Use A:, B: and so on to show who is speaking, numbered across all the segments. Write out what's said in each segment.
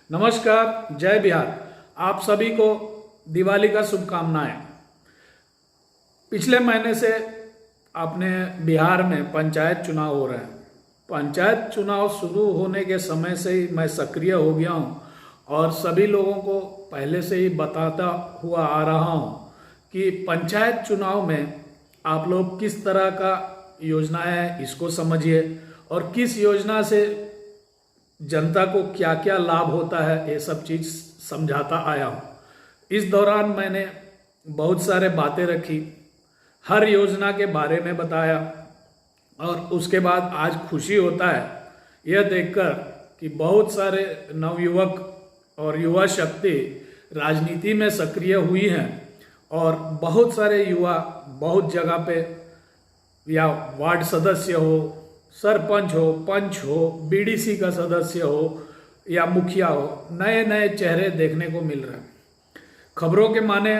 A: नमस्कार, जय बिहार। आप सभी को दिवाली का शुभकामनाएं। पिछले महीने से अपने बिहार में पंचायत चुनाव हो रहे हैं। पंचायत चुनाव शुरू होने के समय से ही मैं सक्रिय हो गया हूं और सभी लोगों को पहले से ही बताता हुआ आ रहा हूं कि पंचायत चुनाव में आप लोग किस तरह का योजना है इसको समझिए और किस योजना से जनता को क्या क्या लाभ होता है ये सब चीज़ समझाता आया हूँ। इस दौरान मैंने बहुत सारे बातें रखी, हर योजना के बारे में बताया और उसके बाद आज खुशी होता है यह देखकर कि बहुत सारे नवयुवक और युवा शक्ति राजनीति में सक्रिय हुई हैं और बहुत सारे युवा बहुत जगह पे या वार्ड सदस्य हो, सरपंच हो, पंच हो, बीडीसी का सदस्य हो या मुखिया हो, नए नए चेहरे देखने को मिल रहे हैं। खबरों के माने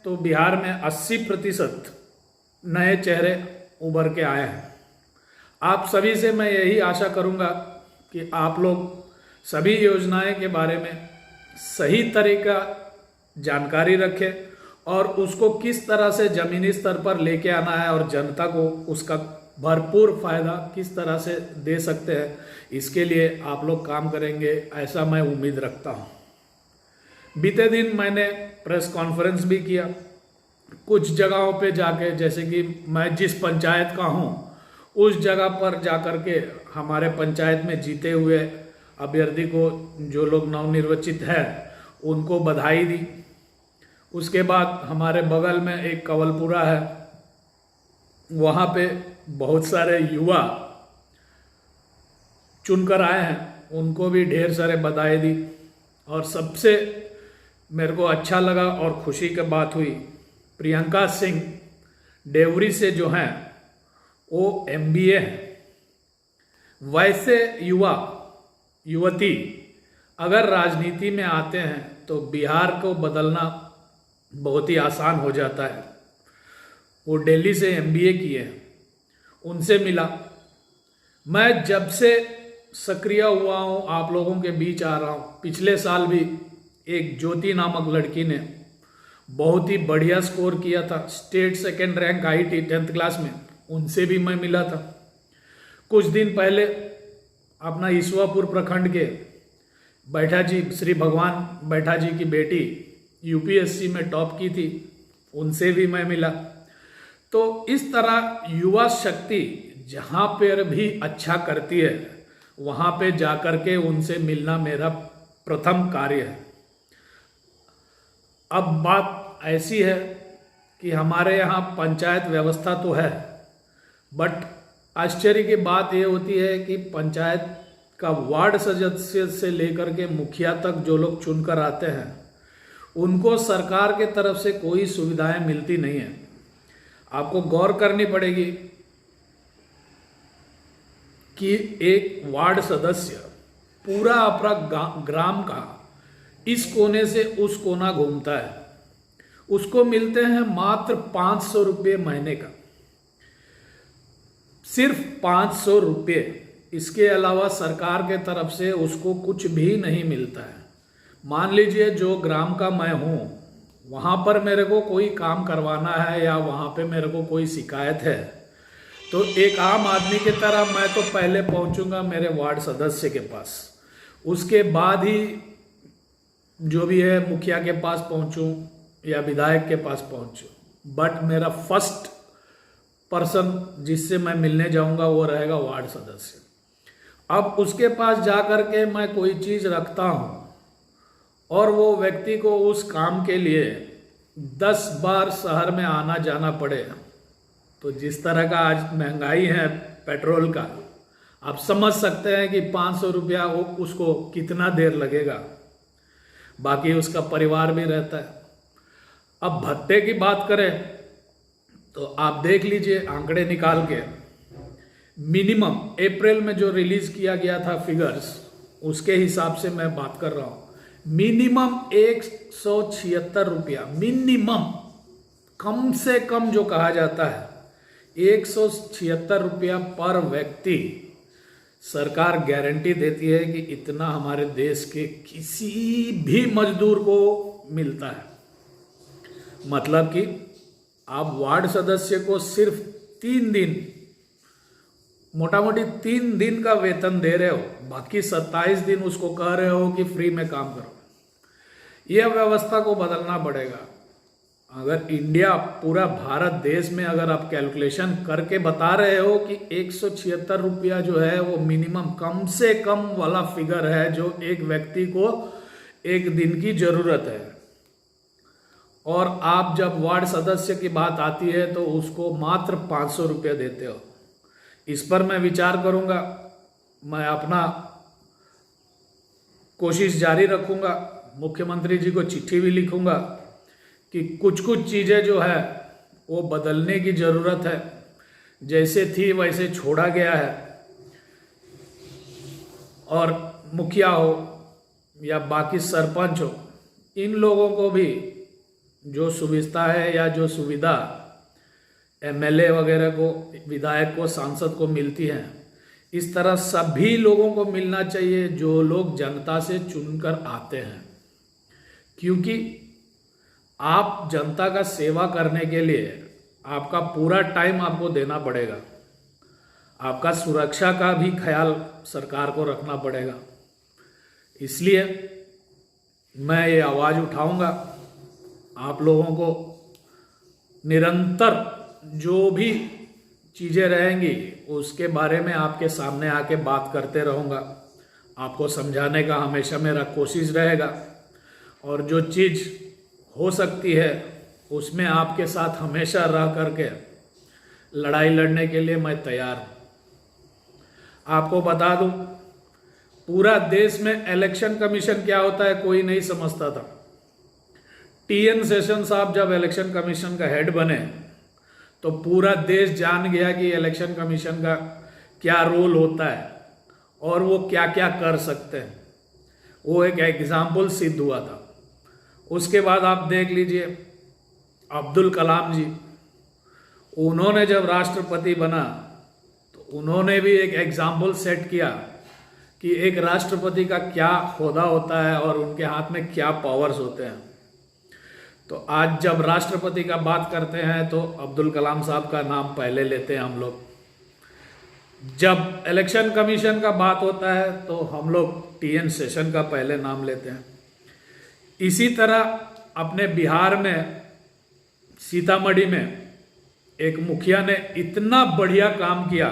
A: तो बिहार में 80% नए चेहरे उभर के आए हैं। आप सभी से मैं यही आशा करूंगा कि आप लोग सभी योजनाएं के बारे में सही तरीका जानकारी रखें और उसको किस तरह से ज़मीनी स्तर पर लेके आना है और जनता को उसका भरपूर फायदा किस तरह से दे सकते हैं, इसके लिए आप लोग काम करेंगे ऐसा मैं उम्मीद रखता हूं। बीते दिन मैंने प्रेस कॉन्फ्रेंस भी किया कुछ जगहों पे जाके, जैसे कि मैं जिस पंचायत का हूं उस जगह पर जाकर के हमारे पंचायत में जीते हुए अभ्यर्थी को, जो लोग नवनिर्वाचित हैं, उनको बधाई दी। उसके बाद हमारे बगल में एक कवलपुरा है, वहाँ पे बहुत सारे युवा चुनकर आए हैं, उनको भी ढेर सारे बधाई दी। और सबसे मेरे को अच्छा लगा और खुशी की बात हुई, प्रियंका सिंह देवरी से जो हैं वो MBA हैं। वैसे युवती अगर राजनीति में आते हैं तो बिहार को बदलना बहुत ही आसान हो जाता है। वो दिल्ली से MBA किए हैं, उनसे मिला। मैं जब से सक्रिय हुआ हूँ आप लोगों के बीच आ रहा हूँ, पिछले साल भी एक ज्योति नामक लड़की ने बहुत ही बढ़िया स्कोर किया था, स्टेट सेकेंड रैंक आई थी 10th क्लास में, उनसे भी मैं मिला था। कुछ दिन पहले अपना ईश्वरपुर प्रखंड के बैठा जी, श्री भगवान बैठा जी की बेटी UPSC में टॉप की थी, उनसे भी मैं मिला। तो इस तरह युवा शक्ति जहाँ पर भी अच्छा करती है वहाँ पे जाकर के उनसे मिलना मेरा प्रथम कार्य है। अब बात ऐसी है कि हमारे यहाँ पंचायत व्यवस्था तो है, बट आश्चर्य की बात ये होती है कि पंचायत का वार्ड सदस्य से लेकर के मुखिया तक जो लोग चुनकर आते हैं उनको सरकार के तरफ से कोई सुविधाएं मिलती नहीं है। आपको गौर करनी पड़ेगी कि एक वार्ड सदस्य पूरा अपना ग्राम का इस कोने से उस कोना घूमता है, उसको मिलते हैं मात्र 500 रुपये महीने का, सिर्फ 500 रुपये। इसके अलावा सरकार के तरफ से उसको कुछ भी नहीं मिलता है। मान लीजिए जो ग्राम का मैं हूँ, वहाँ पर मेरे को कोई काम करवाना है या वहाँ पे मेरे को कोई शिकायत है, तो एक आम आदमी की तरह मैं तो पहले पहुँचूंगा मेरे वार्ड सदस्य के पास, उसके बाद ही जो भी है मुखिया के पास पहुँचूँ या विधायक के पास पहुँचूँ। बट मेरा फर्स्ट पर्सन जिससे मैं मिलने जाऊँगा वो रहेगा वार्ड सदस्य। अब उसके पास जा कर के मैं कोई चीज़ रखता हूँ और वो व्यक्ति को उस काम के लिए 10 बार शहर में आना जाना पड़े, तो जिस तरह का आज महंगाई है पेट्रोल का, आप समझ सकते हैं कि 500 रुपया वो उसको कितना देर लगेगा। बाकी उसका परिवार भी रहता है। अब भत्ते की बात करें तो आप देख लीजिए आंकड़े निकाल के, मिनिमम अप्रैल में जो रिलीज किया गया था फिगर्स, उसके हिसाब से मैं बात कर रहा हूँ। मिनिमम 176 रुपया, मिनिमम, कम से कम जो कहा जाता है 176 रुपया पर व्यक्ति सरकार गारंटी देती है कि इतना हमारे देश के किसी भी मजदूर को मिलता है। मतलब कि आप वार्ड सदस्य को सिर्फ 3 दिन, मोटा मोटी 3 दिन का वेतन दे रहे हो, बाकी 27 दिन उसको कह रहे हो कि फ्री में काम करो। यह व्यवस्था को बदलना पड़ेगा। अगर इंडिया, पूरा भारत देश में अगर आप कैलकुलेशन करके बता रहे हो कि 176 रुपया जो है वो मिनिमम, कम से कम वाला फिगर है जो एक व्यक्ति को एक दिन की जरूरत है, और आप जब वार्ड सदस्य की बात आती है तो उसको मात्र 500 रुपया देते हो। इस पर मैं विचार करूंगा, मैं अपना कोशिश जारी रखूंगा, मुख्यमंत्री जी को चिट्ठी भी लिखूंगा कि कुछ कुछ चीज़ें जो है वो बदलने की ज़रूरत है। जैसे थी वैसे छोड़ा गया है, और मुखिया हो या बाकी सरपंच हो, इन लोगों को भी जो सुविधा है या जो सुविधा एमएलए वगैरह को, विधायक को, सांसद को मिलती है, इस तरह सभी लोगों को मिलना चाहिए जो लोग जनता से चुनकर आते हैं। क्योंकि आप जनता का सेवा करने के लिए आपका पूरा टाइम आपको देना पड़ेगा, आपका सुरक्षा का भी ख्याल सरकार को रखना पड़ेगा। इसलिए मैं ये आवाज़ उठाऊंगा, आप लोगों को निरंतर जो भी चीज़ें रहेंगी उसके बारे में आपके सामने आके बात करते रहूँगा। आपको समझाने का हमेशा मेरा कोशिश रहेगा, और जो चीज़ हो सकती है उसमें आपके साथ हमेशा रह करके लड़ाई लड़ने के लिए मैं तैयार हूँ। आपको बता दूँ, पूरा देश में इलेक्शन कमीशन क्या होता है कोई नहीं समझता था। टीएन सेशन साहब जब इलेक्शन कमीशन का हेड बने तो पूरा देश जान गया कि इलेक्शन कमीशन का क्या रोल होता है और वो क्या क्या कर सकते हैं। वो एक एग्जाम्पल सिद्ध हुआ था। उसके बाद आप देख लीजिए अब्दुल कलाम जी, उन्होंने जब राष्ट्रपति बना तो उन्होंने भी एक एग्जाम्पल सेट किया कि एक राष्ट्रपति का क्या ओहदा होता है और उनके हाथ में क्या पावर्स होते हैं। तो आज जब राष्ट्रपति का बात करते हैं तो अब्दुल कलाम साहब का नाम पहले लेते हैं हम लोग। जब इलेक्शन कमीशन का बात होता है तो हम लोग टीएन सेशन का पहले नाम लेते हैं। इसी तरह अपने बिहार में सीतामढ़ी में एक मुखिया ने इतना बढ़िया काम किया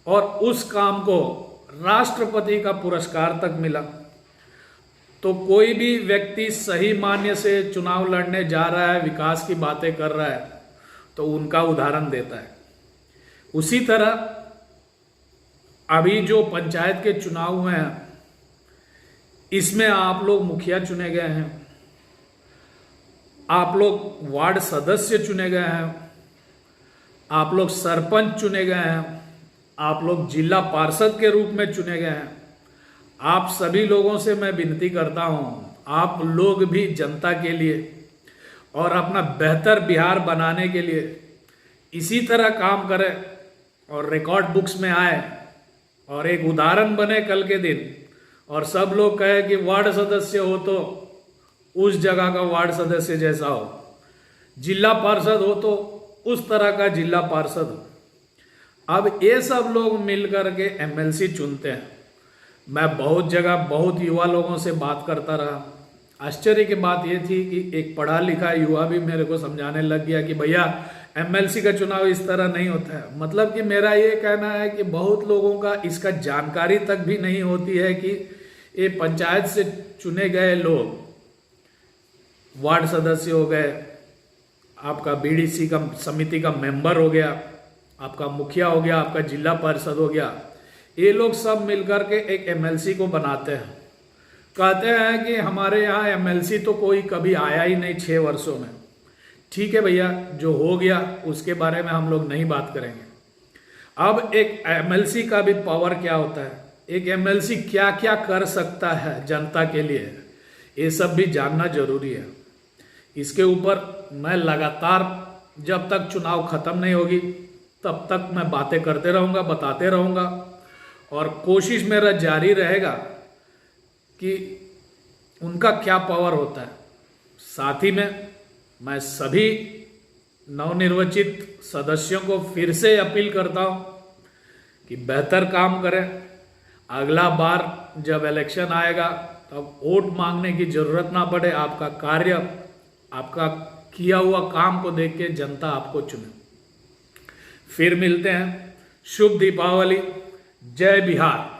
A: और उस काम को राष्ट्रपति का पुरस्कार तक मिला। तो कोई भी व्यक्ति सही मान्य से चुनाव लड़ने जा रहा है, विकास की बातें कर रहा है, तो उनका उदाहरण देता है। उसी तरह अभी जो पंचायत के चुनाव हुए हैं, इसमें आप लोग मुखिया चुने गए हैं, आप लोग वार्ड सदस्य चुने गए हैं, आप लोग सरपंच चुने गए हैं, आप लोग जिला पार्षद के रूप में चुने गए हैं। आप सभी लोगों से मैं विनती करता हूं, आप लोग भी जनता के लिए और अपना बेहतर बिहार बनाने के लिए इसी तरह काम करें और रिकॉर्ड बुक्स में आए और एक उदाहरण बने कल के दिन, और सब लोग कहे कि वार्ड सदस्य हो तो उस जगह का वार्ड सदस्य जैसा हो, जिला पार्षद हो तो उस तरह का जिला पार्षद हो। अब ये सब लोग मिलकर के एमएलसी चुनते हैं। मैं बहुत जगह बहुत युवा लोगों से बात करता रहा। आश्चर्य की बात ये थी कि एक पढ़ा लिखा युवा भी मेरे को समझाने लग गया कि भैया एमएलसी का चुनाव इस तरह नहीं होता है। मतलब कि मेरा ये कहना है कि बहुत लोगों का इसका जानकारी तक भी नहीं होती है कि ये पंचायत से चुने गए लोग, वार्ड सदस्य हो गए, आपका बीडीसी का समिति का मेंबर हो गया, आपका मुखिया हो गया, आपका जिला परिषद हो गया, ये लोग सब मिलकर के एक एमएलसी को बनाते हैं। कहते हैं कि हमारे यहाँ एमएलसी तो कोई कभी आया ही नहीं 6 वर्षों में। ठीक है भैया, जो हो गया उसके बारे में हम लोग नहीं बात करेंगे। अब एक एमएलसी का भी पावर क्या होता है, एक एमएलसी क्या क्या कर सकता है जनता के लिए, ये सब भी जानना जरूरी है। इसके ऊपर मैं लगातार जब तक चुनाव खत्म नहीं होगी तब तक मैं बातें करते रहूँगा, बताते रहूँगा, और कोशिश मेरा जारी रहेगा कि उनका क्या पावर होता है। साथ ही में मैं सभी नवनिर्वाचित सदस्यों को फिर से अपील करता हूं कि बेहतर काम करें। अगला बार जब इलेक्शन आएगा तब वोट मांगने की जरूरत ना पड़े। आपका कार्य, आपका किया हुआ काम को देख के जनता आपको चुने। फिर मिलते हैं। शुभ दीपावली। जय बिहार।